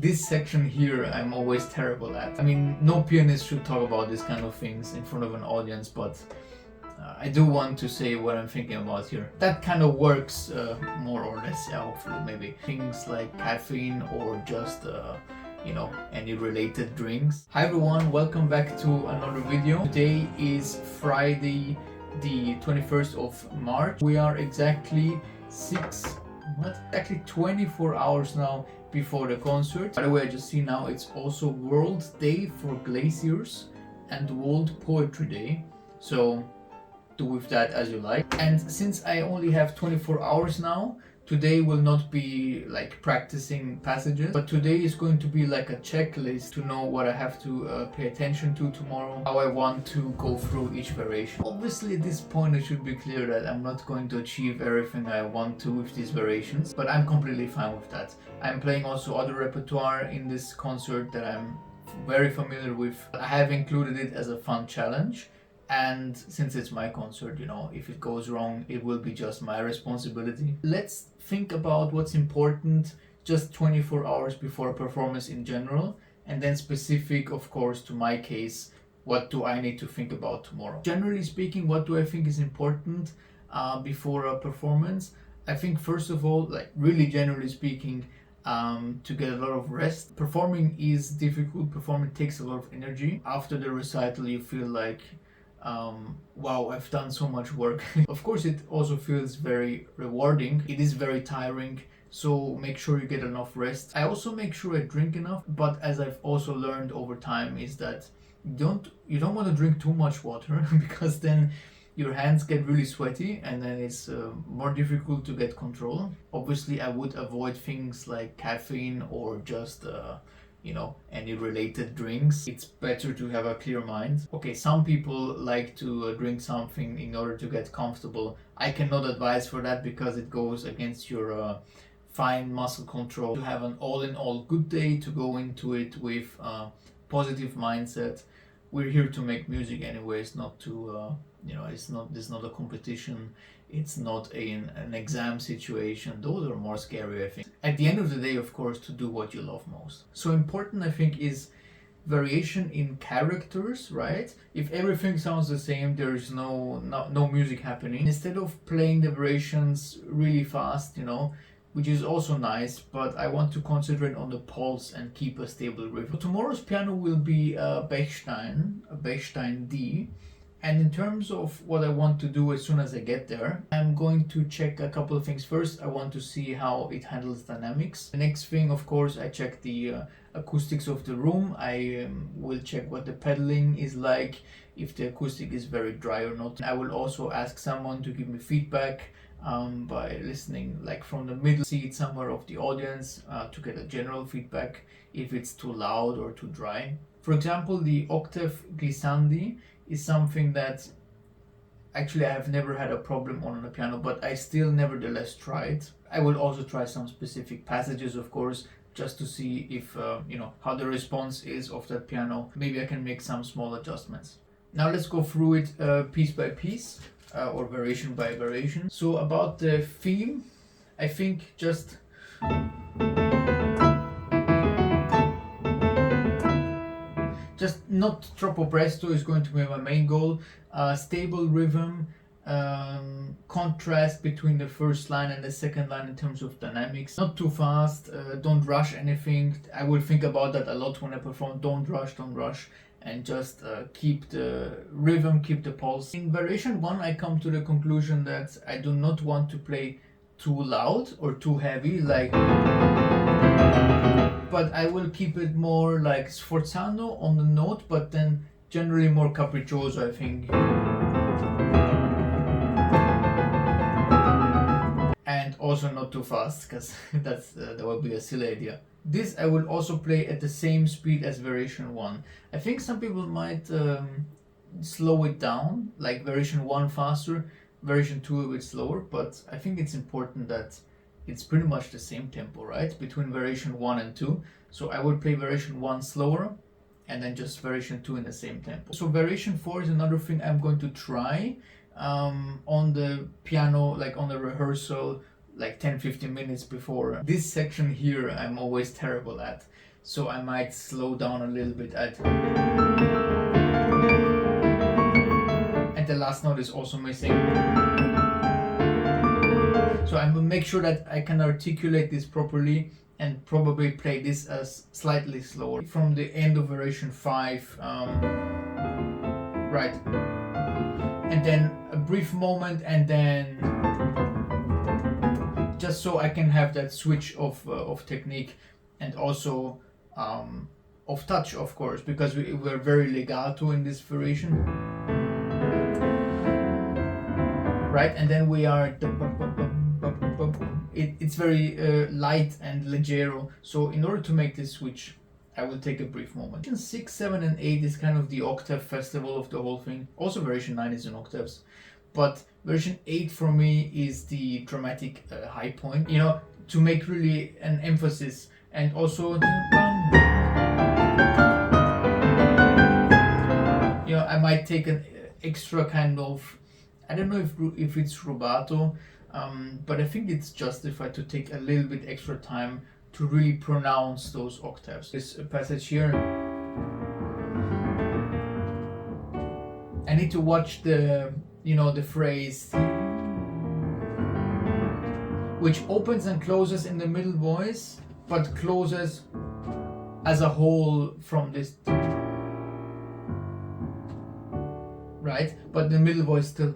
This section here I'm always terrible at. I mean, no pianist should talk about these kind of things in front of an audience, but I do want to say what I'm thinking about here. That kind of works more or less, yeah, hopefully, maybe. Things like caffeine or just any related drinks. Hi everyone, welcome back to another video. Today is Friday the 21st of March. We are exactly 24 hours now before the concert. By the way, I just see now it's also World Day for Glaciers and World Poetry Day. So do with that as you like. And since I only have 24 hours now, today will not be like practicing passages, but today is going to be like a checklist to know what I have to pay attention to tomorrow, how I want to go through each variation. Obviously at this point it should be clear that I'm not going to achieve everything I want to with these variations, but I'm completely fine with that. I'm playing also other repertoire in this concert that I'm very familiar with. I have included it as a fun challenge. And since it's my concert, if it goes wrong, it will be just my responsibility. Let's think about what's important just 24 hours before a performance in general, and then specific, of course, to my case, what do I need to think about tomorrow? Generally speaking, what do I think is important before a performance? I think, first of all, like really generally speaking, to get a lot of rest. Performing is difficult. Performing takes a lot of energy. After the recital, you feel like, wow, I've done so much work. Of course, it also feels very rewarding. It is very tiring, so make sure you get enough rest. I also make sure I drink enough, but as I've also learned over time is that you don't want to drink too much water because then your hands get really sweaty and then it's more difficult to get control. Obviously, I would avoid things like caffeine or just any related drinks. It's better to have a clear mind. Okay, some people like to drink something in order to get comfortable. I cannot advise for that because it goes against your fine muscle control. To have an all-in-all good day, to go into it with a positive mindset. We're here to make music anyways, not to this is not a competition. It's not an exam situation. Those are more scary, I think. At the end of the day, of course, to do what you love most. So important, I think, is variation in characters, right? If everything sounds the same, there is no music happening. Instead of playing the variations really fast, which is also nice, but I want to concentrate on the pulse and keep a stable rhythm. So tomorrow's piano will be a Bechstein D. And in terms of what I want to do as soon as I get there, I'm going to check a couple of things. First, I want to see how it handles dynamics. The next thing, of course, I check the acoustics of the room. I will check what the pedaling is like, if the acoustic is very dry or not. I will also ask someone to give me feedback by listening like from the middle seat somewhere of the audience to get a general feedback if it's too loud or too dry. For example, the octave glissandi is something that actually I have never had a problem on a piano, but I still nevertheless try it. I will also try some specific passages, of course, just to see if how the response is of that piano. Maybe I can make some small adjustments. Now let's go through it piece by piece or variation by variation. So about the theme, I think just not troppo presto is going to be my main goal. Stable rhythm, contrast between the first line and the second line in terms of dynamics. Not too fast, don't rush anything. I will think about that a lot when I perform. Don't rush, and just keep the rhythm, keep the pulse. In variation 1, I come to the conclusion that I do not want to play too loud or too heavy, but I will keep it more like sforzando on the note, but then generally more capriccioso, I think. And also not too fast, because that would be a silly idea. This I will also play at the same speed as variation 1. I think some people might slow it down, like variation 1 faster, variation 2 a bit slower, but I think it's important that it's pretty much the same tempo, right? Between variation 1 and 2. So I would play variation 1 slower and then just variation 2 in the same tempo. So variation 4 is another thing I'm going to try on the piano, like on the rehearsal, like 10-15 minutes before. This section here I'm always terrible at. so I might slow down a little bit at, and the last note is also missing. So I will make sure that I can articulate this properly and probably play this as slightly slower from the end of variation 5, right, and then a brief moment, and then just so I can have that switch of technique, and also of touch, of course, because we're very legato in this variation, right, and then we are it's very light and leggero. So in order to make this switch, I will take a brief moment. 6, 7 and 8 is kind of the octave festival of the whole thing. Also variation 9 is in octaves, but version 8 for me is the dramatic high point, you know, to make really an emphasis. And also, you know, I might take an extra kind of, I don't know if it's rubato, but I think it's justified to take a little bit extra time to really pronounce those octaves. This passage here, I need to watch the, you know, the phrase, which opens and closes in the middle voice, but closes as a whole from this, right? But the middle voice still.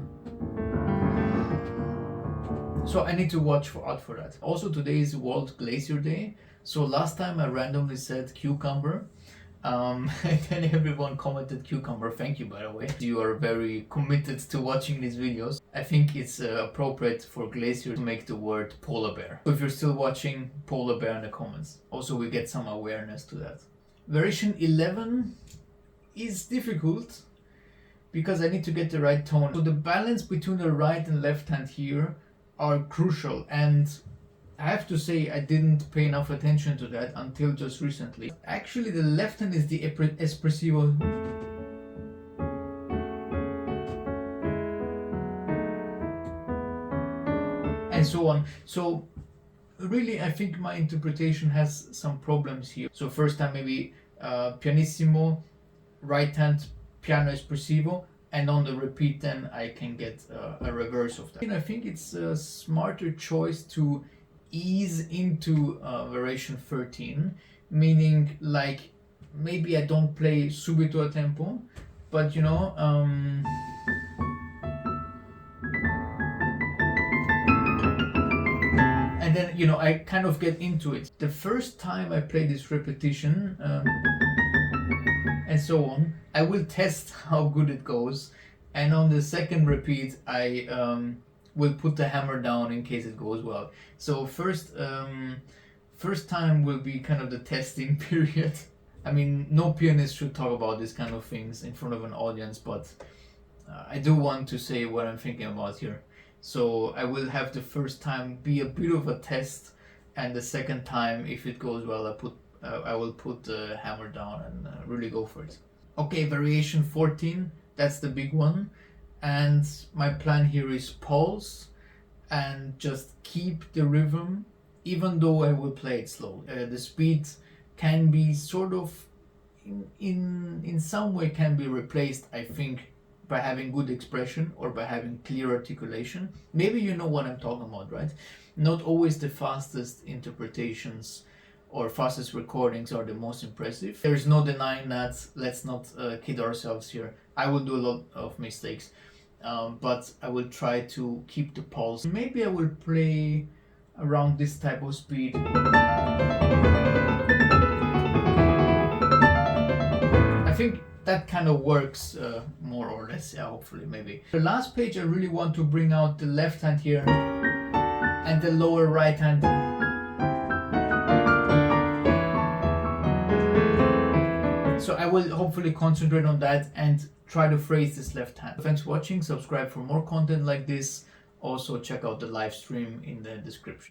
So I need to watch out for that. Also, today is World Glacier Day. So last time I randomly said cucumber, and then everyone commented cucumber. Thank you, by the way. You are very committed to watching these videos. I think it's appropriate for glacier to make the word polar bear. So if you're still watching, polar bear in the comments. Also, we get some awareness to that. Variation 11 is difficult because I need to get the right tone. So the balance between the right and left hand here are crucial, and I have to say I didn't pay enough attention to that until just recently. Actually, the left hand is the espressivo, and so on. So really, I think my interpretation has some problems here. So first time maybe pianissimo, right hand piano espressivo, and on the repeat then I can get a reverse of that. And I think it's a smarter choice to ease into variation 13, meaning like maybe I don't play subito a tempo, but you know, and then, you know, I kind of get into it. The first time I play this repetition, and so on, I will test how good it goes, and on the second repeat I will put the hammer down in case it goes well. So first time will be kind of the testing period. I mean, no pianist should talk about these kind of things in front of an audience, but I do want to say what I'm thinking about here. So I will have the first time be a bit of a test, and the second time, if it goes well, I will put the hammer down and really go for it. Okay, variation 14, that's the big one. And my plan here is pulse and just keep the rhythm, even though I will play it slow. The speed can be sort of, in some way can be replaced, I think, by having good expression or by having clear articulation. Maybe you know what I'm talking about, right? Not always the fastest interpretations or fastest recordings are the most impressive. There's no denying that. Let's not kid ourselves here. I will do a lot of mistakes, but I will try to keep the pulse. Maybe I will play around this type of speed. I think that kind of works more or less, yeah, hopefully, maybe. The last page, I really want to bring out the left hand here and the lower right hand. So I will hopefully concentrate on that and try to phrase this left hand. Thanks for watching. Subscribe for more content like this. Also check out the live stream in the description.